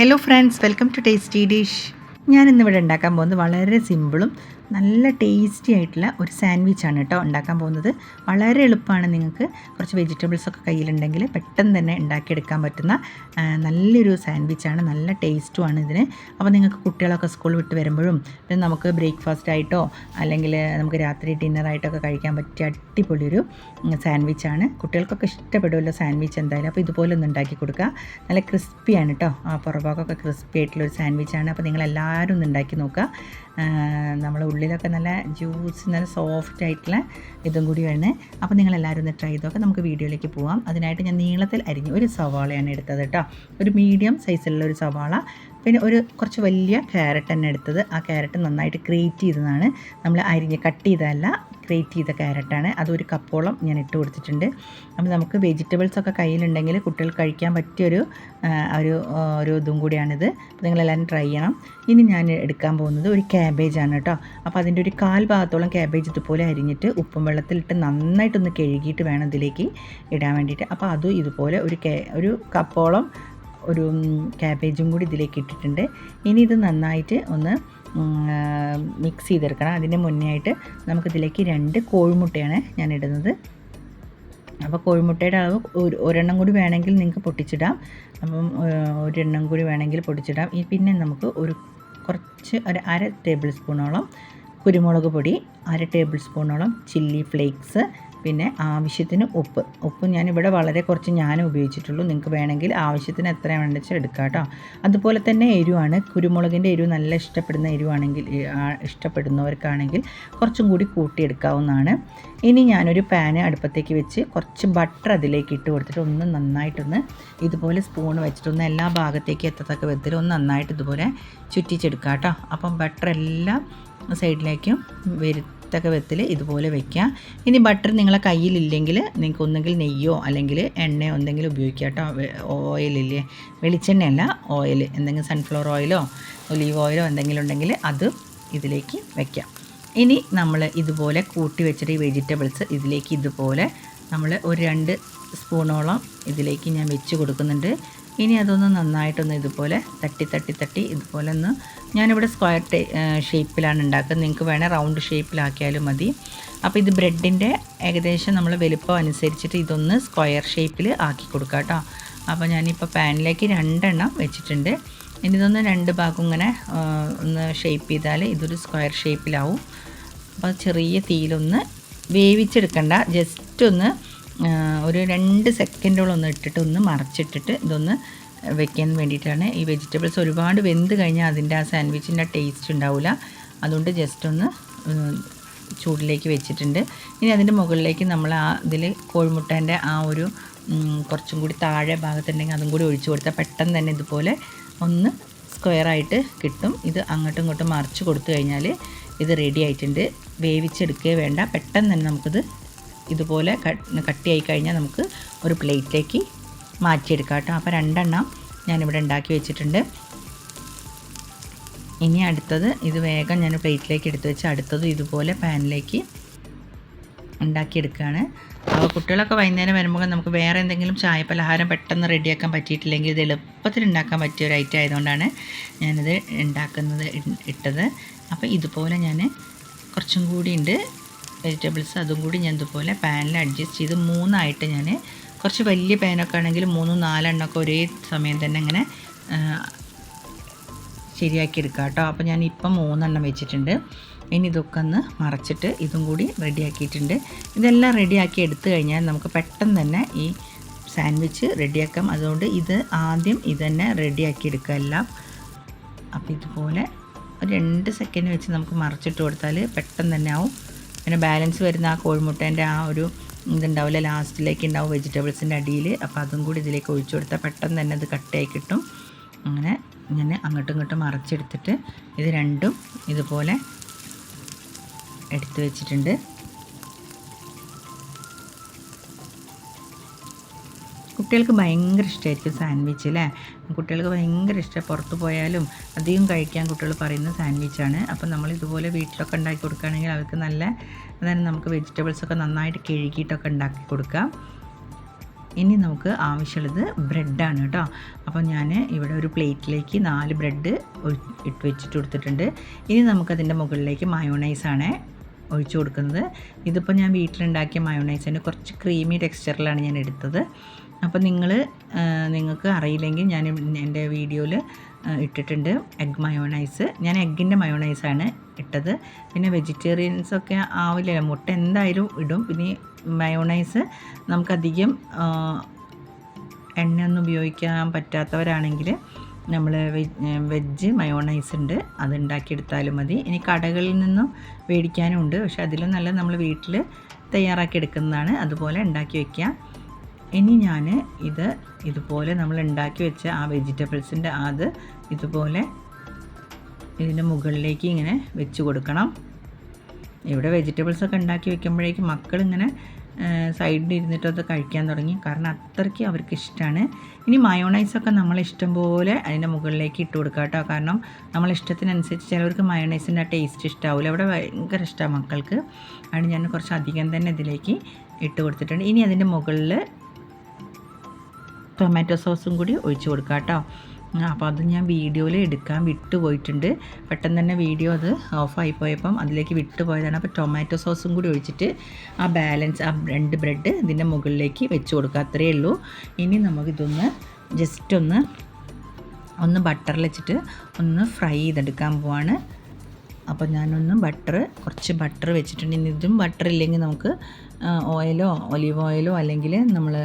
Hello friends, welcome to tasty dish. ഞാനിന്നിവിടെ ഉണ്ടാക്കാൻ പോകുന്നത് വളരെ സിമ്പിളും നല്ല ടേസ്റ്റി ആയിട്ടുള്ള ഒരു സാൻഡ്വിച്ചാണ് കേട്ടോ ഉണ്ടാക്കാൻ പോകുന്നത്. വളരെ എളുപ്പമാണ്. നിങ്ങൾക്ക് കുറച്ച് വെജിറ്റബിൾസൊക്കെ കയ്യിലുണ്ടെങ്കിൽ പെട്ടെന്ന് തന്നെ ഉണ്ടാക്കിയെടുക്കാൻ പറ്റുന്ന നല്ലൊരു സാൻഡ്വിച്ചാണ്. നല്ല ടേസ്റ്റുമാണ് ഇതിന്. അപ്പോൾ നിങ്ങൾക്ക് കുട്ടികളൊക്കെ സ്കൂൾ വിട്ട് വരുമ്പോഴും പിന്നെ നമുക്ക് ബ്രേക്ക്ഫാസ്റ്റ് ആയിട്ടോ അല്ലെങ്കിൽ നമുക്ക് രാത്രി ഡിന്നറായിട്ടൊക്കെ കഴിക്കാൻ പറ്റിയ അടിപൊളിയൊരു സാൻഡ്വിച്ചാണ്. കുട്ടികൾക്കൊക്കെ ഇഷ്ടപ്പെടുമല്ലോ സാൻഡ്വിച്ച് എന്തായാലും. അപ്പോൾ ഇതുപോലെ ഒന്ന് ഉണ്ടാക്കി കൊടുക്കുക. നല്ല ക്രിസ്പിയാണ് കേട്ടോ. പുറഭാഗമൊക്കെ ക്രിസ്പി ആയിട്ടുള്ളൊരു സാൻഡ്വിച്ചാണ്. അപ്പോൾ നിങ്ങളെല്ലാവരും ഒന്ന് ഉണ്ടാക്കി നോക്കുക. നമ്മളെ ഉള്ളിലൊക്കെ നല്ല ജ്യൂസ് നല്ല സോഫ്റ്റ് ആയിട്ടുള്ള ഇതും കൂടിയാണ്. അപ്പോൾ നിങ്ങളെല്ലാവരും ഒന്ന് ട്രൈ ചെയ്തൊക്കെ നമുക്ക് വീഡിയോയിലേക്ക് പോകാം. അതിനായിട്ട് ഞാൻ നീളത്തിൽ അരിഞ്ഞ് ഒരു സവാളയാണ് എടുത്തത് കേട്ടോ. ഒരു മീഡിയം സൈസിലുള്ള ഒരു സവാള, പിന്നെ കുറച്ച് വലിയ ക്യാരറ്റ് തന്നെ എടുത്തത്. ആ ക്യാരറ്റ് നന്നായിട്ട് ഗ്രേറ്റ് ചെയ്തതാണ്. നമ്മൾ കട്ട് ചെയ്തതല്ല, ഗ്രേറ്റ് ചെയ്ത ക്യാരറ്റാണ്. അതൊരു കപ്പോളം ഞാൻ ഇട്ട് കൊടുത്തിട്ടുണ്ട്. അപ്പോൾ നമുക്ക് വെജിറ്റബിൾസൊക്കെ കയ്യിലുണ്ടെങ്കിൽ കുട്ടികൾക്ക് കഴിക്കാൻ പറ്റിയൊരു ഒരു ഇതും കൂടിയാണിത്. അപ്പോൾ നിങ്ങളെല്ലാവരും ട്രൈ ചെയ്യണം. ഇനി ഞാൻ എടുക്കാൻ പോകുന്നത് ഒരു ക്യാബേജാണ് കേട്ടോ. അപ്പോൾ അതിൻ്റെ ഒരു കാൽ ഭാഗത്തോളം ക്യാബേജ് ഇതുപോലെ അരിഞ്ഞിട്ട് ഉപ്പും വെള്ളത്തിലിട്ട് നന്നായിട്ടൊന്ന് കഴുകിയിട്ട് വേണം ഇതിലേക്ക് ഇടാൻ വേണ്ടിയിട്ട്. അപ്പോൾ അതും ഇതുപോലെ ഒരു കപ്പോളം ഒരു ക്യാബേജും കൂടി ഇതിലേക്ക് ഇട്ടിട്ടുണ്ട്. ഇനി ഇത് നന്നായിട്ട് ഒന്ന് മിക്സ് ചെയ്തെടുക്കണം. അതിൻ്റെ മുന്നേ ആയിട്ട് നമുക്കിതിലേക്ക് 2 കോഴിമുട്ടയാണ് ഞാൻ ഇടുന്നത്. അപ്പോൾ കോഴിമുട്ടയുടെ അളവ് ഒരെണ്ണം കൂടി വേണമെങ്കിൽ നിങ്ങൾക്ക് പൊട്ടിച്ചിടാം. അപ്പം ഒരെണ്ണം കൂടി വേണമെങ്കിൽ പൊട്ടിച്ചിടാം. പിന്നെ നമുക്ക് കുറച്ച് ഒരു 1/2 ടേബിൾ സ്പൂണോളം കുരുമുളക് പൊടി, 1/2 ടേബിൾ സ്പൂണോളം ചില്ലി ഫ്ലേക്സ്, പിന്നെ ആവശ്യത്തിന് ഉപ്പ് ഞാനിവിടെ വളരെ കുറച്ച് ഞാൻ ഉപയോഗിച്ചിട്ടുള്ളൂ. നിങ്ങൾക്ക് വേണമെങ്കിൽ ആവശ്യത്തിന് എത്ര വേണമെന്ന് വെച്ചാൽ എടുക്കാം കേട്ടോ. അതുപോലെ തന്നെ എരിവാണ്. കുരുമുളകിൻ്റെ എരിവ് നല്ല ഇഷ്ടപ്പെടുന്നവർക്കാണെങ്കിൽ കുറച്ചും കൂടി കൂട്ടിയെടുക്കാവുന്നതാണ്. ഇനി ഞാനൊരു പാന് അടുപ്പത്തേക്ക് വെച്ച് കുറച്ച് ബട്ടർ അതിലേക്ക് ഇട്ട് കൊടുത്തിട്ട് ഒന്ന് നന്നായിട്ടൊന്ന് ഇതുപോലെ സ്പൂൺ വെച്ചിട്ടൊന്ന് എല്ലാ ഭാഗത്തേക്ക് എത്തത്തക്ക വിധത്തിൽ ഒന്ന് നന്നായിട്ട് ഇതുപോലെ ചുറ്റിച്ചെടുക്കാം കേട്ടോ. അപ്പം ബട്ടർ എല്ലാം സൈഡിലേക്കും തക്ക വിധത്തിൽ ഇതുപോലെ വയ്ക്കുക. ഇനി ബട്ടർ നിങ്ങളെ കയ്യിലില്ലെങ്കിൽ നിങ്ങൾക്ക് ഒന്നെങ്കിൽ നെയ്യോ അല്ലെങ്കിൽ എണ്ണയോ എന്തെങ്കിലും ഉപയോഗിക്കുക കേട്ടോ. ഓയിലില്ലേ, വെളിച്ചെണ്ണയല്ല, ഓയിൽ എന്തെങ്കിലും സൺഫ്ലവർ ഓയിലോ ഒലീവ് ഓയിലോ എന്തെങ്കിലും ഉണ്ടെങ്കിൽ അത് ഇതിലേക്ക് വയ്ക്കാം. ഇനി നമ്മൾ ഇതുപോലെ കൂട്ടി വെച്ചിട്ട് ഈ വെജിറ്റബിൾസ് ഇതിലേക്ക് ഇതുപോലെ നമ്മൾ ഒരു 2 സ്പൂണോളം ഇതിലേക്ക് ഞാൻ വെച്ച് കൊടുക്കുന്നുണ്ട്. ഇനി അതൊന്ന് നന്നായിട്ടൊന്ന് ഇതുപോലെ തട്ടി ഇതുപോലെ ഒന്ന്, ഞാനിവിടെ സ്ക്വയർ ഷേപ്പിലാണ് ഉണ്ടാക്കുന്നത്. നിങ്ങൾക്ക് വേണേൽ റൗണ്ട് ഷേപ്പിലാക്കിയാലും മതി. അപ്പോൾ ഇത് ബ്രെഡിൻ്റെ ഏകദേശം നമ്മൾ വലുപ്പം അനുസരിച്ചിട്ട് ഇതൊന്ന് സ്ക്വയർ ഷേപ്പിൽ ആക്കി കൊടുക്കുക കേട്ടോ. അപ്പോൾ ഞാനിപ്പോൾ പാനിലേക്ക് 2 എണ്ണം വെച്ചിട്ടുണ്ട്. ഇനി ഇതൊന്ന് 2 ഭാഗം ഇങ്ങനെ ഒന്ന് ഷേപ്പ് ചെയ്താൽ ഇതൊരു സ്ക്വയർ ഷേപ്പിലാവും. അപ്പോൾ ചെറിയ തീയിലൊന്ന് വേവിച്ചെടുക്കണ്ട, ജസ്റ്റ് ഒന്ന് ഒരു 2 സെക്കൻഡോളം ഒന്ന് ഇട്ടിട്ട് ഒന്ന് മറച്ചിട്ടിട്ട് ഇതൊന്ന് വെക്കാൻ വേണ്ടിയിട്ടാണ്. ഈ വെജിറ്റബിൾസ് ഒരുപാട് വെന്ത് കഴിഞ്ഞാൽ അതിൻ്റെ ആ സാൻഡ്വിച്ചിൻ്റെ ടേസ്റ്റ് ഉണ്ടാവില്ല. അതുകൊണ്ട് ജസ്റ്റ് ഒന്ന് ചൂടിലേക്ക് വെച്ചിട്ടുണ്ട്. ഇനി അതിൻ്റെ മുകളിലേക്ക് നമ്മൾ ഇതിൽ കോഴിമുട്ടേൻ്റെ ഒരു കുറച്ചും കൂടി താഴെ ഭാഗത്തുണ്ടെങ്കിൽ അതും കൂടി ഒഴിച്ചു കൊടുത്താൽ പെട്ടെന്ന് തന്നെ ഇതുപോലെ ഒന്ന് സ്ക്വയറായിട്ട് കിട്ടും. ഇത് അങ്ങോട്ടും ഇങ്ങോട്ടും മറിച്ച് കൊടുത്തു കഴിഞ്ഞാൽ ഇത് റെഡി ആയിട്ടുണ്ട്. വേവിച്ചെടുക്കുകയേ വേണ്ട, പെട്ടെന്ന് തന്നെ നമുക്കിത് ഇതുപോലെ കട്ടിയായി കഴിഞ്ഞാൽ നമുക്ക് ഒരു പ്ലേറ്റിലേക്ക് മാറ്റിയെടുക്കാം കേട്ടോ. അപ്പോൾ 2 എണ്ണം ഞാനിവിടെ ഉണ്ടാക്കി വെച്ചിട്ടുണ്ട്. ഇനി അടുത്തത് ഇത് വേഗം ഞാൻ പ്ലേറ്റിലേക്ക് എടുത്ത് വെച്ച് അടുത്തതും ഇതുപോലെ പാനിലേക്ക് ഉണ്ടാക്കിയെടുക്കുകയാണ്. അപ്പോൾ കുട്ടികളൊക്കെ വൈകുന്നേരം വരുമ്പോൾ നമുക്ക് വേറെ എന്തെങ്കിലും ചായ പലഹാരം പെട്ടെന്ന് റെഡിയാക്കാൻ പറ്റിയിട്ടില്ലെങ്കിൽ ഇത് എളുപ്പത്തിൽ ഉണ്ടാക്കാൻ പറ്റിയ ഒരു ഐറ്റം ആയതുകൊണ്ടാണ് ഞാനിത് ഇട്ടത്. അപ്പോൾ ഇതുപോലെ ഞാൻ കുറച്ചും കൂടി ഉണ്ട് വെജിറ്റബിൾസ്, അതും കൂടി ഞാൻ ഇതുപോലെ പാനിൽ അഡ്ജസ്റ്റ് ചെയ്ത് 3ആയിട്ട് ഞാൻ കുറച്ച് വലിയ പാനൊക്കെ ആണെങ്കിൽ 3-4 എണ്ണമൊക്കെ ഒരേ സമയം തന്നെ ഇങ്ങനെ ശരിയാക്കി എടുക്കാം കേട്ടോ. അപ്പോൾ ഞാൻ ഇപ്പം 3 എണ്ണം വെച്ചിട്ടുണ്ട്. ഇനി ഇതൊക്കെ ഒന്ന് മറച്ചിട്ട് ഇതും കൂടി റെഡിയാക്കിയിട്ടുണ്ട്. ഇതെല്ലാം റെഡിയാക്കി എടുത്തു കഴിഞ്ഞാൽ നമുക്ക് പെട്ടെന്ന് തന്നെ ഈ സാൻഡ്വിച്ച് റെഡിയാക്കാം. അതുകൊണ്ട് ആദ്യം ഇതന്നെ റെഡിയാക്കി എടുക്കുക എല്ലാം. അപ്പോൾ ഇതുപോലെ ഒരു 2 സെക്കൻഡ് വെച്ച് നമുക്ക് മറച്ചിട്ട് കൊടുത്താൽ പെട്ടെന്ന് തന്നെ ആവും. പിന്നെ ബാലൻസ് വരുന്ന ആ കോഴിമുട്ടേൻ്റെ ഒരു ഇതുണ്ടാവില്ല, ലാസ്റ്റിലേക്ക് ഉണ്ടാവും വെജിറ്റബിൾസിൻ്റെ അടിയിൽ. അപ്പോൾ അതും കൂടി ഇതിലേക്ക് ഒഴിച്ചു കൊടുത്താൽ പെട്ടെന്ന് തന്നെ ഇത് കട്ടായി കിട്ടും. അങ്ങനെ ഞാൻ അങ്ങോട്ടും ഇങ്ങോട്ടും മറച്ചെടുത്തിട്ട് ഇത് രണ്ടും ഇതുപോലെ എടുത്ത് വെച്ചിട്ടുണ്ട്. കുട്ടികൾക്ക് ഭയങ്കര ഇഷ്ടമായിരിക്കും സാൻഡ്വിച്ച് അല്ലേ. കുട്ടികൾക്ക് ഭയങ്കര ഇഷ്ടം. പുറത്ത് പോയാലും അധികം കഴിക്കാൻ കുട്ടികൾ പറയുന്ന സാൻഡ്വിച്ചാണ്. അപ്പം നമ്മൾ ഇതുപോലെ വീട്ടിലൊക്കെ ഉണ്ടാക്കി കൊടുക്കുകയാണെങ്കിൽ അവർക്ക് നല്ല, അതായത് നമുക്ക് വെജിറ്റബിൾസൊക്കെ നന്നായിട്ട് കഴുകിയിട്ടൊക്കെ ഉണ്ടാക്കി കൊടുക്കാം. ഇനി നമുക്ക് ആവശ്യമുള്ളത് ബ്രെഡാണ് കേട്ടോ. അപ്പോൾ ഞാൻ ഇവിടെ ഒരു പ്ലേറ്റിലേക്ക് 4 ബ്രെഡ് ഇട്ട് വെച്ചിട്ട് കൊടുത്തിട്ടുണ്ട്. ഇനി നമുക്കതിൻ്റെ മുകളിലേക്ക് മയോണൈസാണ് ഒഴിച്ചു കൊടുക്കുന്നത്. ഇതിപ്പോൾ ഞാൻ വീട്ടിലുണ്ടാക്കിയ മയോണൈസിന് കുറച്ച് ക്രീമി ടെക്സ്ചറിലാണ് ഞാൻ എടുത്തത്. അപ്പോൾ നിങ്ങൾക്ക് അറിയില്ലെങ്കിൽ ഞാൻ എൻ്റെ വീഡിയോയിൽ ഇട്ടിട്ടുണ്ട് എഗ് മയോണൈസ്. ഞാൻ എഗ്ഗിൻ്റെ മയോണൈസാണ് ഇട്ടത്. പിന്നെ വെജിറ്റേറിയൻസൊക്കെ ആവില്ല, മുട്ട എന്തായാലും ഇടും. പിന്നെ മയോണൈസ് നമുക്കധികം എണ്ണയൊന്നും ഉപയോഗിക്കാൻ പറ്റാത്തവരാണെങ്കിൽ നമ്മൾ വെജ് മയോണൈസ് ഉണ്ട്, അത് ഉണ്ടാക്കിയെടുത്താലും മതി. ഇനി കടകളിൽ നിന്നും മേടിക്കാനും ഉണ്ട്, പക്ഷേ അതിലും നല്ല നമ്മൾ വീട്ടിൽ തയ്യാറാക്കി എടുക്കുന്നതാണ്. അതുപോലെ ഉണ്ടാക്കി വയ്ക്കുക. ഇനി ഞാൻ ഇതുപോലെ നമ്മൾ ഉണ്ടാക്കി വെച്ച ആ വെജിറ്റബിൾസിൻ്റെ ഇതുപോലെ ഇതിൻ്റെ മുകളിലേക്ക് ഇങ്ങനെ വെച്ച് കൊടുക്കണം. ഇവിടെ വെജിറ്റബിൾസൊക്കെ ഉണ്ടാക്കി വെക്കുമ്പോഴേക്കും മക്കളിങ്ങനെ സൈഡിൽ ഇരുന്നിട്ടത് കഴിക്കാൻ തുടങ്ങി, കാരണം അത്രയ്ക്ക് അവർക്ക് ഇഷ്ടമാണ്. ഇനി മയോണൈസൊക്കെ നമ്മളിഷ്ടം പോലെ അതിൻ്റെ മുകളിലേക്ക് ഇട്ട് കൊടുക്കുക കേട്ടോ. കാരണം നമ്മളിഷ്ടത്തിനനുസരിച്ച് ചിലവർക്ക് മയോണൈസിൻ്റെ ടേസ്റ്റ് ഇഷ്ടമാവില്ല, ഇവിടെ ഭയങ്കര ഇഷ്ടമാണ് മക്കൾക്ക്. അതിന് ഞാൻ കുറച്ച് അധികം തന്നെ ഇതിലേക്ക് ഇട്ട് കൊടുത്തിട്ടുണ്ട്. ഇനി അതിൻ്റെ മുകളിൽ ടൊമാറ്റോ സോസും കൂടി ഒഴിച്ച് കൊടുക്കുക കേട്ടോ. അപ്പോൾ അത് ഞാൻ വീഡിയോയിൽ എടുക്കാൻ വിട്ടുപോയിട്ടുണ്ട്. പെട്ടെന്ന് തന്നെ വീഡിയോ അത് ഓഫായി പോയപ്പം അതിലേക്ക് വിട്ടുപോയതാണ്. അപ്പോൾ ടൊമാറ്റോ സോസും കൂടി ഒഴിച്ചിട്ട് ആ 2 ബ്രെഡ് ഇതിൻ്റെ മുകളിലേക്ക് വെച്ച് കൊടുക്കുക, അത്രയേ ഉള്ളൂ. ഇനി നമുക്കിതൊന്ന് ജസ്റ്റ് ഒന്ന് ബട്ടറിൽ വെച്ചിട്ട് ഒന്ന് ഫ്രൈ ചെയ്തെടുക്കാൻ പോവാണ്. അപ്പോൾ ഞാനൊന്ന് കുറച്ച് ബട്ടർ വെച്ചിട്ടുണ്ട്. ഇനി ഇതും ബട്ടർ ഇല്ലെങ്കിൽ നമുക്ക് ഓയിലോ ഒലീവ് ഓയിലോ അല്ലെങ്കിൽ നമ്മൾ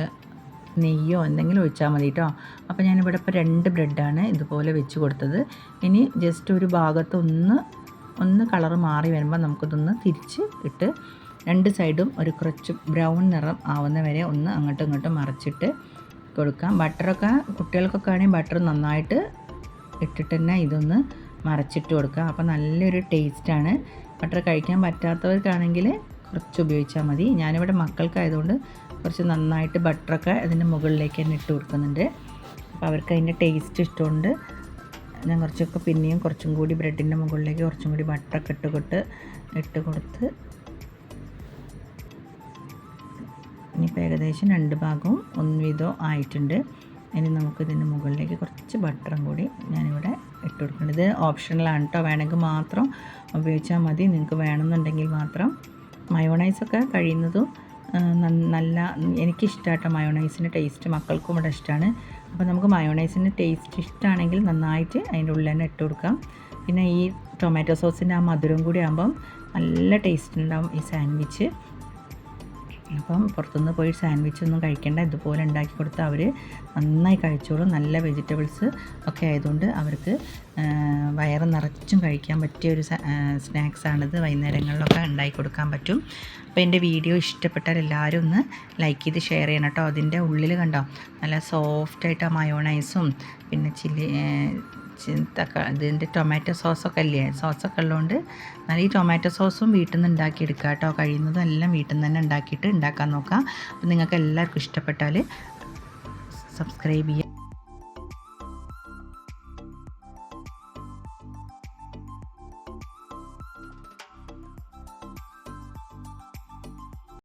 നെയ്യോ എന്തെങ്കിലും ഒഴിച്ചാൽ മതി കേട്ടോ. അപ്പോൾ ഞാനിവിടെ ഇപ്പോൾ 2 ബ്രെഡാണ് ഇതുപോലെ വെച്ച് കൊടുത്തത്. ഇനി ജസ്റ്റ് ഒരു ഭാഗത്ത് ഒന്ന് കളറ് മാറി വരുമ്പോൾ നമുക്കിതൊന്ന് തിരിച്ച് ഇട്ട് 2 സൈഡും കുറച്ച് ബ്രൗൺ നിറം ആവുന്ന വരെ ഒന്ന് അങ്ങോട്ടും ഇങ്ങോട്ടും മറിച്ചിട്ട് കൊടുക്കാം. ബട്ടറൊക്കെ കുട്ടികൾക്കൊക്കെ ആണെങ്കിൽ ബട്ടർ നന്നായിട്ട് ഇട്ടിട്ട് തന്നെ ഇതൊന്ന് മറിച്ചിട്ട് കൊടുക്കുക. അപ്പോൾ നല്ലൊരു ടേസ്റ്റാണ്. ബട്ടർ കഴിക്കാൻ പറ്റാത്തവർക്കാണെങ്കിൽ കുറച്ച് ഉപയോഗിച്ചാൽ മതി. ഞാനിവിടെ മക്കൾക്കായതുകൊണ്ട് കുറച്ച് നന്നായിട്ട് ബട്ടറൊക്കെ അതിൻ്റെ മുകളിലേക്ക് തന്നെ ഇട്ട് കൊടുക്കുന്നുണ്ട്. അപ്പോൾ അവർക്ക് അതിൻ്റെ ടേസ്റ്റ് ഇഷ്ടമുണ്ട്. ഞാൻ പിന്നെയും കുറച്ചും കൂടി ബ്രെഡിൻ്റെ മുകളിലേക്ക് കുറച്ചും കൂടി ബട്ടറൊക്കെ ഇട്ട് കൊടുത്ത് ഇനിയിപ്പോൾ ഏകദേശം 2 ഭാഗവും ഒന്നുവിധം ആയിട്ടുണ്ട്. ഇനി നമുക്കിതിൻ്റെ മുകളിലേക്ക് കുറച്ച് ബട്ടറും കൂടി ഞാനിവിടെ ഇട്ട് കൊടുക്കുന്നുണ്ട്. ഇത് ഓപ്ഷണലാണ് കേട്ടോ, വേണമെങ്കിൽ മാത്രം ഉപയോഗിച്ചാൽ മതി. നിങ്ങൾക്ക് വേണമെന്നുണ്ടെങ്കിൽ മാത്രം. മയോണൈസൊക്കെ കഴിയുന്നതും നല്ല എനിക്കിഷ്ടമാട്ടോ മയോണൈസിൻ്റെ ടേസ്റ്റ്, മക്കൾക്കും ഇവിടെ ഇഷ്ടമാണ്. അപ്പോൾ നമുക്ക് മയോണൈസിൻ്റെ ടേസ്റ്റ് ഇഷ്ടമാണെങ്കിൽ നന്നായിട്ട് അതിൻ്റെ ഉള്ളിൽ തന്നെ ഇട്ട് കൊടുക്കാം. പിന്നെ ഈ ടൊമാറ്റോ സോസിൻ്റെ ആ മധുരം കൂടി ആകുമ്പം നല്ല ടേസ്റ്റ് ഉണ്ടാവും ഈ സാൻഡ്വിച്ച്. അപ്പം പുറത്തുനിന്ന് പോയി സാൻഡ്വിച്ച് ഒന്നും കഴിക്കേണ്ട, ഇതുപോലെ ഉണ്ടാക്കി കൊടുത്താൽ അവർ നന്നായി കഴിച്ചോളും. നല്ല വെജിറ്റബിൾസ് ഒക്കെ ആയതുകൊണ്ട് അവർക്ക് വയറ് നിറച്ചും കഴിക്കാൻ പറ്റിയ ഒരു സ്നാക്സാണിത്. വൈകുന്നേരങ്ങളിലൊക്കെ ഉണ്ടാക്കി കൊടുക്കാൻ പറ്റും. അപ്പോൾ എൻ്റെ വീഡിയോ ഇഷ്ടപ്പെട്ടാൽ എല്ലാവരും ഒന്ന് ലൈക്ക് ചെയ്ത് ഷെയർ ചെയ്യണം കേട്ടോ. അതിൻ്റെ ഉള്ളിൽ കണ്ടോ നല്ല സോഫ്റ്റായിട്ട് ആ മയോണൈസും പിന്നെ ഇതിൻ്റെ ടൊമാറ്റോ സോസൊക്കെ ഉള്ളതുകൊണ്ട് നല്ല ഈ ടൊമാറ്റോ സോസും വീട്ടിൽ നിന്ന് ഉണ്ടാക്കിയെടുക്കുക കേട്ടോ. കഴിയുന്നതും എല്ലാം വീട്ടിൽ നിന്ന് തന്നെ ഉണ്ടാക്കാൻ നോക്കാം. അപ്പോൾ നിങ്ങൾക്ക് എല്ലാവർക്കും ഇഷ്ടപ്പെട്ടാൽ സബ്സ്ക്രൈബ് ചെയ്യുക.